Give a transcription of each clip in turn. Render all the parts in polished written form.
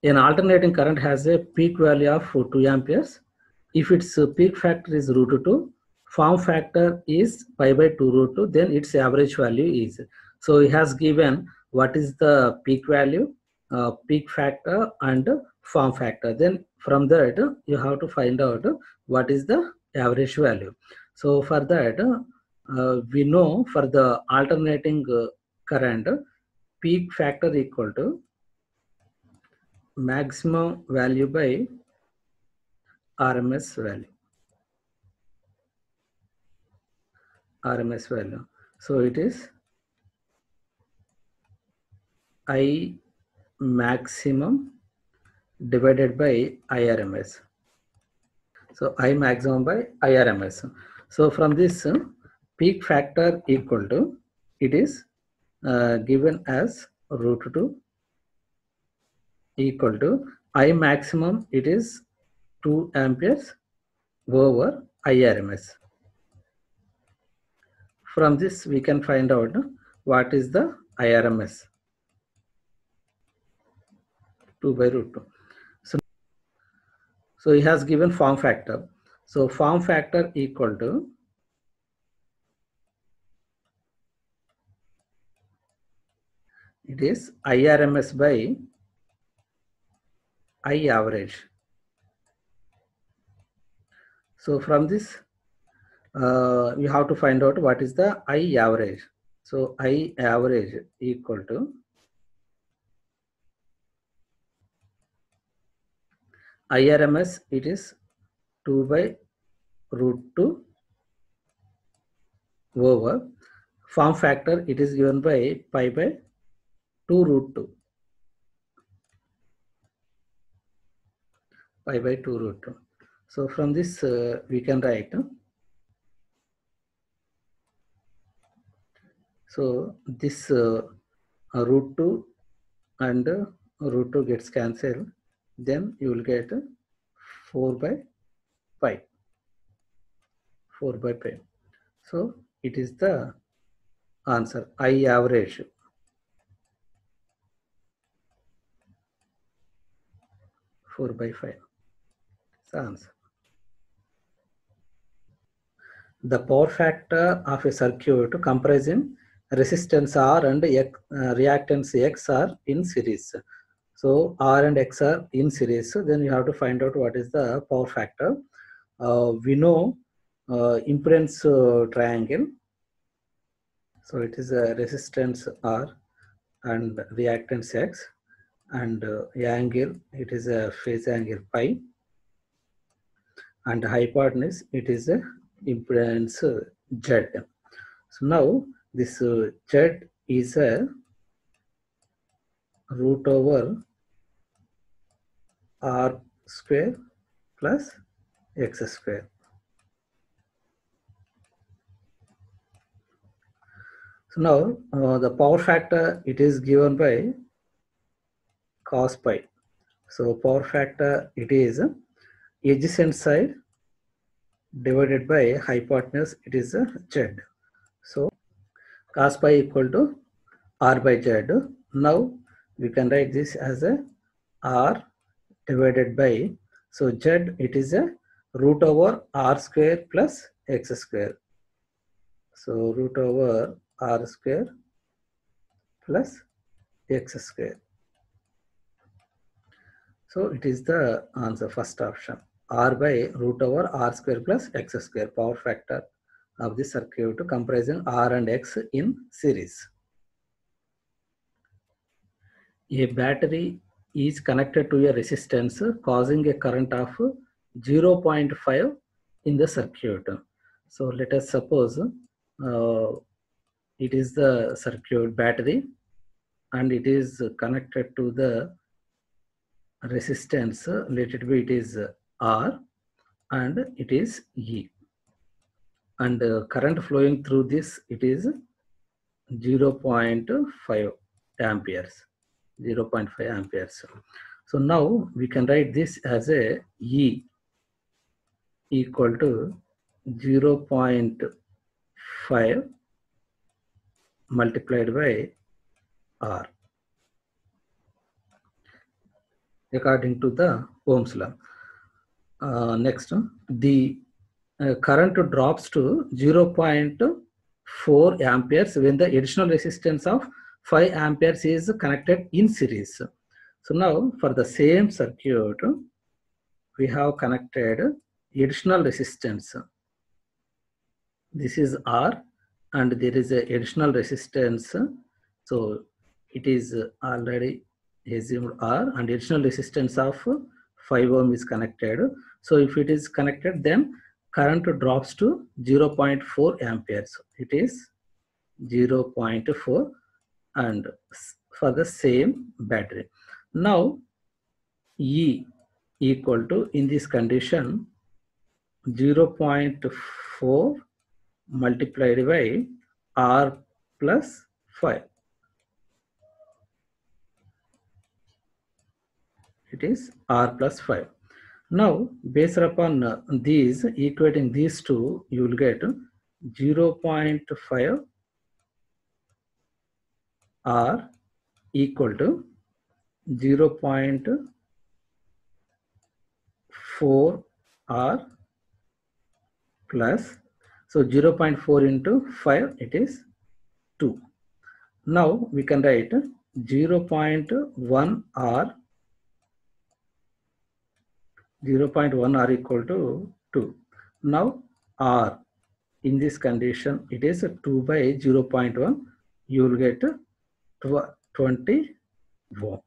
An alternating current has a peak value of 2 amperes. If its peak factor is root 2, form factor is pi by 2 root 2, then its average value is. So it has given what is the peak value, peak factor and form factor. Then from that you have to find out what is the average value. So for that we know for the alternating current, peak factor equal to maximum value by RMS value. RMS value. So it is I maximum divided by IRMS. So I maximum by IRMS. So from this peak factor equal to, it is given as root 2 equal to I maximum, it is 2 amperes over IRMS. From this we can find out what is the IRMS. 2 by root 2. So he has given form factor. So form factor equal to, it is IRMS by I average. So from this we have to find out what is the I average. So I average equal to IRMS, it is 2 by root 2 over form factor, it is given by pi by 2 root 2. Pi by 2 root 2. So from this we can write. So this root 2 and root 2 gets cancelled, then you will get 4 by pi. 4 by pi. So it is the answer. I average. Four by 5. It's the answer. The power factor of a circuit comprising resistance R and reactance X are in series. So R and X are in series. Then you have to find out what is the power factor. We know impedance triangle. So it is a resistance R and reactance X, and angle, it is a phase angle pi, and hypotenuse, it is a impedance Z. So now this Z is a root over R square plus X square. So now the power factor, it is given by cos pi. So power factor, it is adjacent side divided by hypotenuse, it is Z. So cos pi equal to R by Z. Now we can write this as a R divided by, so Z, it is a root over R square plus X square. So root over R square plus X square. So it is the answer, first option. R by root over R square plus X square, power factor of the circuit comprising R and X in series. A battery is connected to a resistance causing a current of 0.5 in the circuit. So let us suppose it is the circuit battery and it is connected to the resistance, let it be, it is R and it is E, and current flowing through this, it is 0.5 amperes. 0.5 amperes. So now we can write this as a E equal to 0.5 multiplied by R. according to the Ohm's law. Next, the current drops to 0.4 amperes when the additional resistance of 5 amperes is connected in series. So now for the same circuit, we have connected additional resistance. This is R and there is a additional resistance. So it is already assumed R and additional resistance of 5 ohm is connected. So if it is connected, then current drops to 0.4 amperes. It is 0.4 and for the same battery. Now E equal to, in this condition, 0.4 multiplied by R plus 5. It is R plus 5. Now, based upon these, equating these two, you will get 0.5 R equal to 0.4 R plus, so 0.4 into 5, it is 2. Now we can write 0.1 R, 0.1 R equal to 2. Now R, in this condition, it is 2 by 0.1, you will get 20 ohm.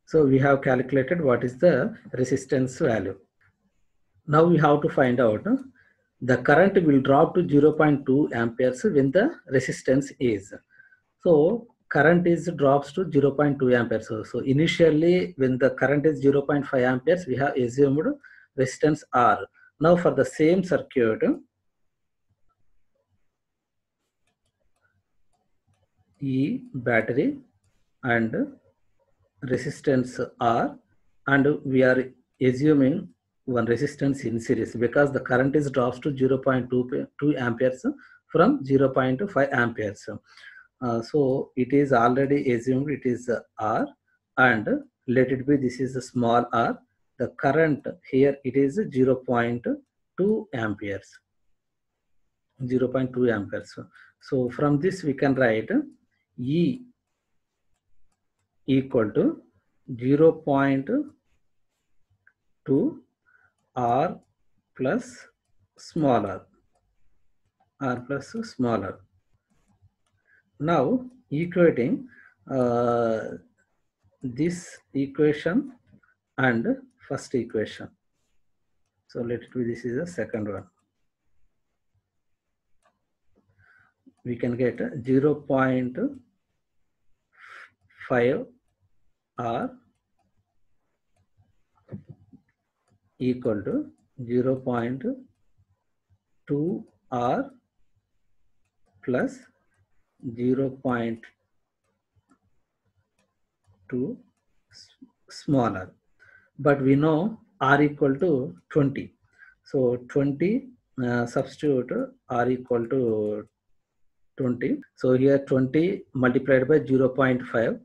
So we have calculated what is the resistance value. Now we have to find out the current will drop to 0.2 amperes when the resistance is. So current is drops to 0.2 amperes. So initially when the current is 0.5 amperes, we have assumed resistance R. Now for the same circuit, E battery and resistance R, and we are assuming one resistance in series because the current is drops to 0.2 amperes from 0.5 amperes. So it is already assumed it is R, and let it be this is a small r. The current here it is 0.2 amperes. 0.2 amperes. So from this we can write E equal to 0.2 R plus small r. R plus small r. Now equating this equation and first equation. So let it be this is the second one. We can get 0.5 R equal to 0.2 R plus 0.2 smaller. But we know R equal to 20. So 20 substitute R equal to 20. So here 20 multiplied by 0.5.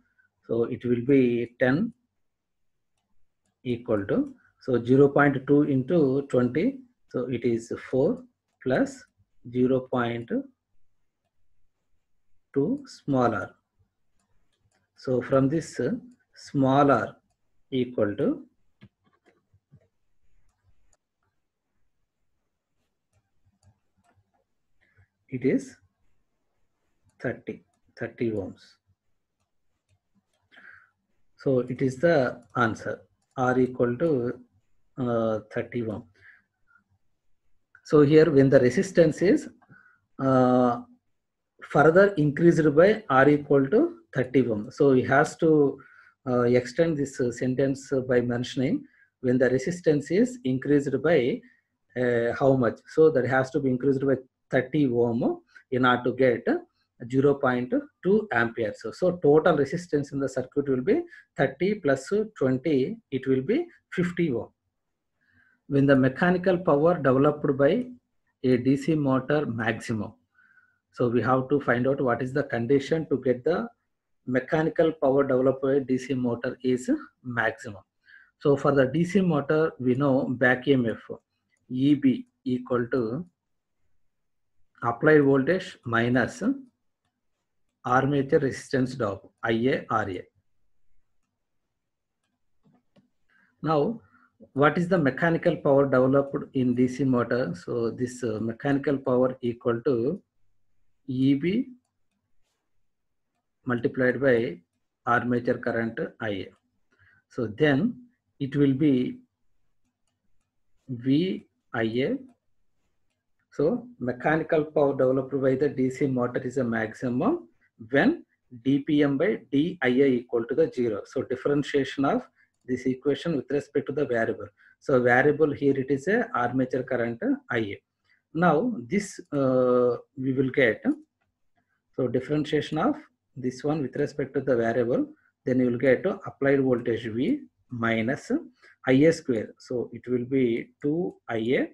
So it will be 10 equal to, so 0.2 into 20. So it is 4 plus 0.2 smaller. So from this smaller equal to it is 30 ohms. So it is the answer, R equal to 30 ohm. So here when the resistance is further increased by R equal to 30 ohm. So he has to extend this sentence by mentioning when the resistance is increased by how much. So that has to be increased by 30 ohm in order to get 0.2 amperes. So total resistance in the circuit will be 30 plus 20, it will be 50 ohm. When the mechanical power developed by a DC motor maximum. So we have to find out what is the condition to get the mechanical power developed by DC motor is maximum. So for the DC motor, we know back EMF EB equal to applied voltage minus armature resistance drop IA RA. Now, what is the mechanical power developed in DC motor? So this mechanical power equal to EB multiplied by armature current IA. So then it will be VIA. So mechanical power developed by the DC motor is a maximum when dPm by dIA equal to the 0. So differentiation of this equation with respect to the variable. So variable here it is a armature current IA. Now this we will get, so differentiation of this one with respect to the variable, then you will get applied voltage V minus IA square. So it will be 2IA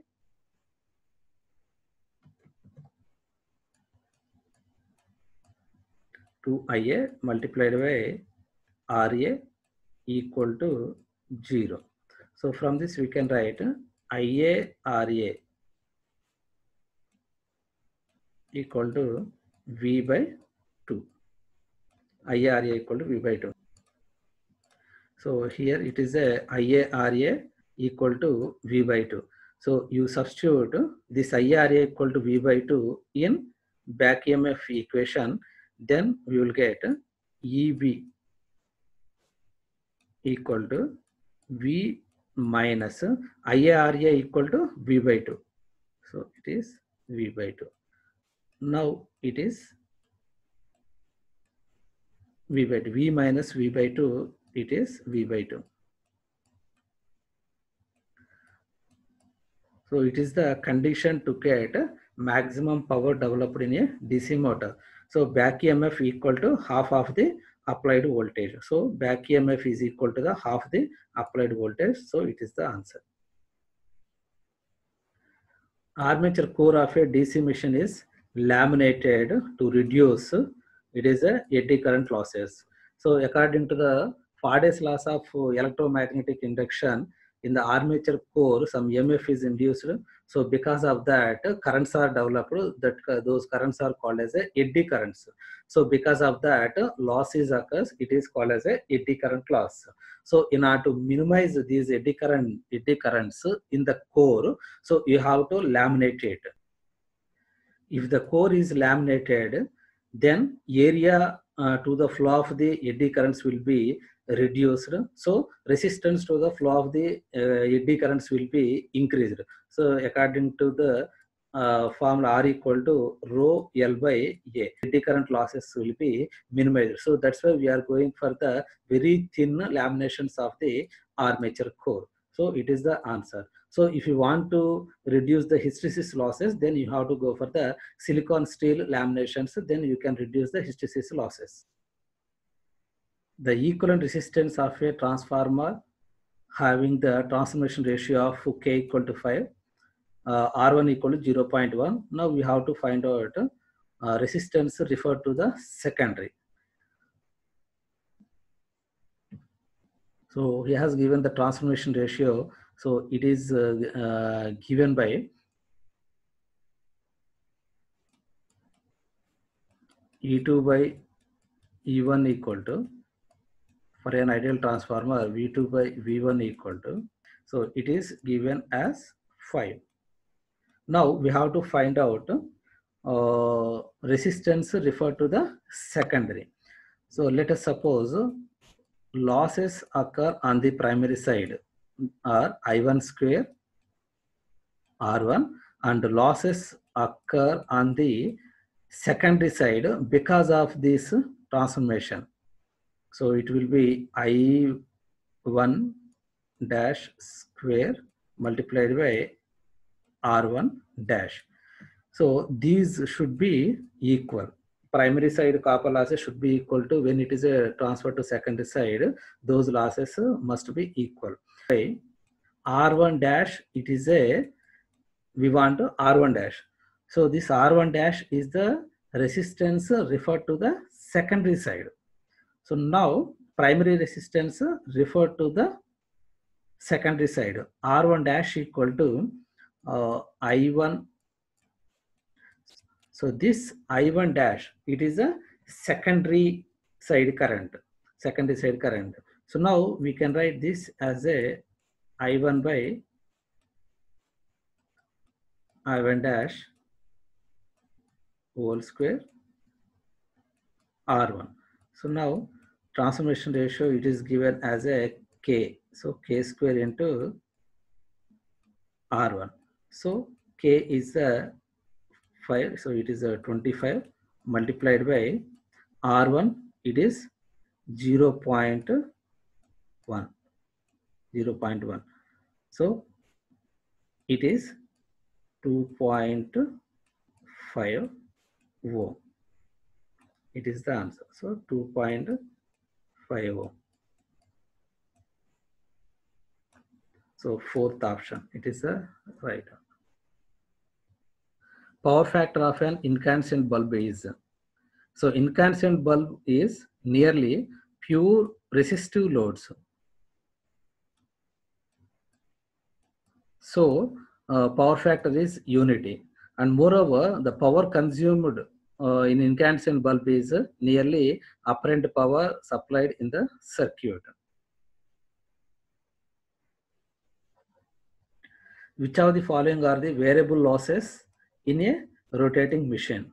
multiplied by RA equal to 0. So from this we can write IA RA equal to V by 2. IA RA equal to V by 2. So here it is a IA RA equal to V by 2. So you substitute this IA RA equal to V by 2 in back EMF equation, then we will get EB equal to V minus IA RA equal to V by 2. So it is V by 2. Now it is V by 2. V minus V by 2, it is V by 2. So it is the condition to get maximum power developed in a DC motor. So back EMF equal to half of the applied voltage. So back EMF is equal to the half the applied voltage. So it is the answer. Armature core of a DC machine is laminated to reduce it is a eddy current losses. So according to the Faraday's laws of electromagnetic induction, in the armature core some EMF is induced. So because of that currents are developed, that those currents are called as a eddy currents. So because of that losses occurs, it is called as a eddy current loss. So in order to minimize these eddy currents in the core, so you have to laminate it. If the core is laminated, then area to the flow of the eddy currents will be reduced. So resistance to the flow of the eddy currents will be increased. So according to the formula R equal to rho L by A, eddy current losses will be minimized. So that's why we are going for the very thin laminations of the armature core. So it is the answer. So if you want to reduce the hysteresis losses, then you have to go for the silicon steel laminations, then you can reduce the hysteresis losses. The equivalent resistance of a transformer having the transformation ratio of K equal to 5, R1 equal to 0.1. Now we have to find out resistance referred to the secondary. So he has given the transformation ratio. So it is given by E2 by E1 equal to, for an ideal transformer, V2 by V1 equal to, so it is given as 5. Now we have to find out resistance referred to the secondary. So let us suppose losses occur on the primary side are I1 square R1, and losses occur on the secondary side because of this transformation. So it will be I1 dash square multiplied by R1 dash. So these should be equal. Primary side copper losses should be equal to, when it is a transfer to secondary side, those losses must be equal. By R1 dash, it is a, we want R1 dash. So this R1 dash is the resistance referred to the secondary side. So now primary resistance refer to the secondary side. R1 dash equal to I1. So this I1 dash, it is a secondary side current. Secondary side current. So now we can write this as a I1 by I1 dash whole square R1. So now transformation ratio, it is given as a K. So K square into R1. So K is a 5. So it is a 25 multiplied by R1. It is 0.1. 0.1. So it is 2.5 ohm. It is the answer. So 2.5 ohm. So fourth option, it is the right. Power factor of an incandescent bulb is, so incandescent bulb is nearly pure resistive loads. So power factor is unity, and moreover the power consumed in incandescent bulb is nearly apparent power supplied in the circuit. Which of the following are the variable losses in a rotating machine?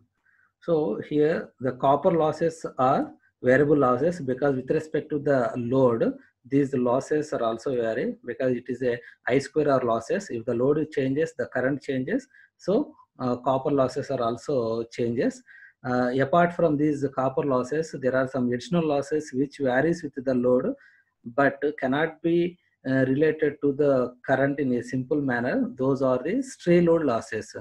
So here the copper losses are variable losses because with respect to the load, these losses are also vary because it is a I square R losses. If the load changes, the current changes. So copper losses are also changes. Apart from these copper losses, there are some additional losses which varies with the load, but cannot be related to the current in a simple manner. Those are the stray load losses.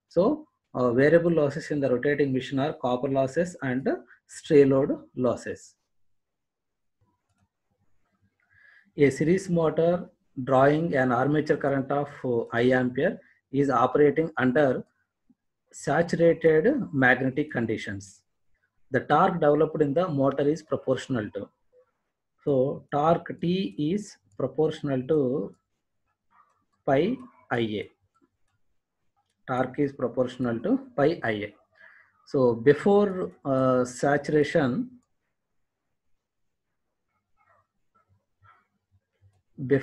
So variable losses in the rotating machine are copper losses and stray load losses. A series motor drawing an armature current of I ampere is operating under saturated magnetic conditions. The torque developed in the motor is proportional to. So torque T is proportional to pi Ia. Torque is proportional to pi Ia. So before saturation, the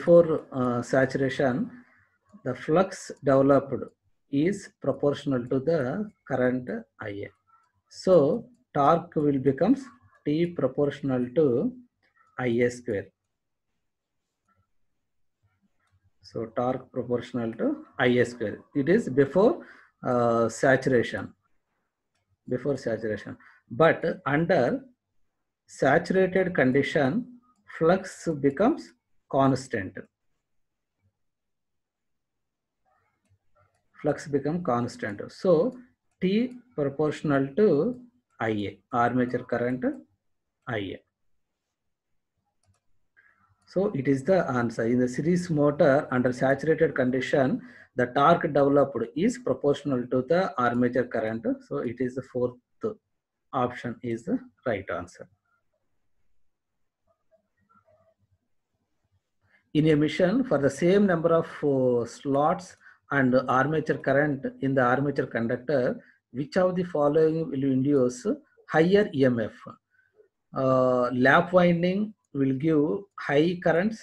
flux developed is proportional to the current Ia. So torque will becomes T proportional to Ia square. So torque proportional to Ia square. It is before saturation. Before saturation. But under saturated condition, flux becomes constant. Flux become constant. So T proportional to Ia, armature current Ia. So it is the answer. In the series motor under saturated condition, the torque developed is proportional to the armature current. So it is the fourth option is the right answer. In a machine, for the same number of slots and armature current in the armature conductor, which of the following will induce higher EMF? Lap winding will give high currents.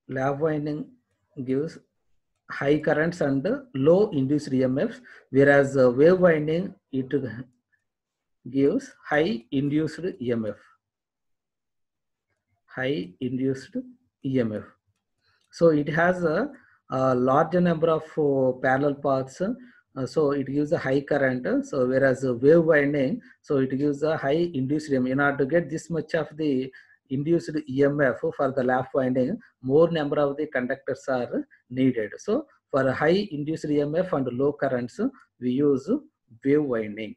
Lap winding gives high currents and low induced EMFs, whereas wave winding, it gives high induced EMF. High induced EMF. So it has a larger number of parallel paths. So it gives a high current. So whereas wave winding, so it gives a high induced EMF. In order to get this much of the induced EMF for the lap winding, more number of the conductors are needed. So for high induced EMF and low currents, we use wave winding.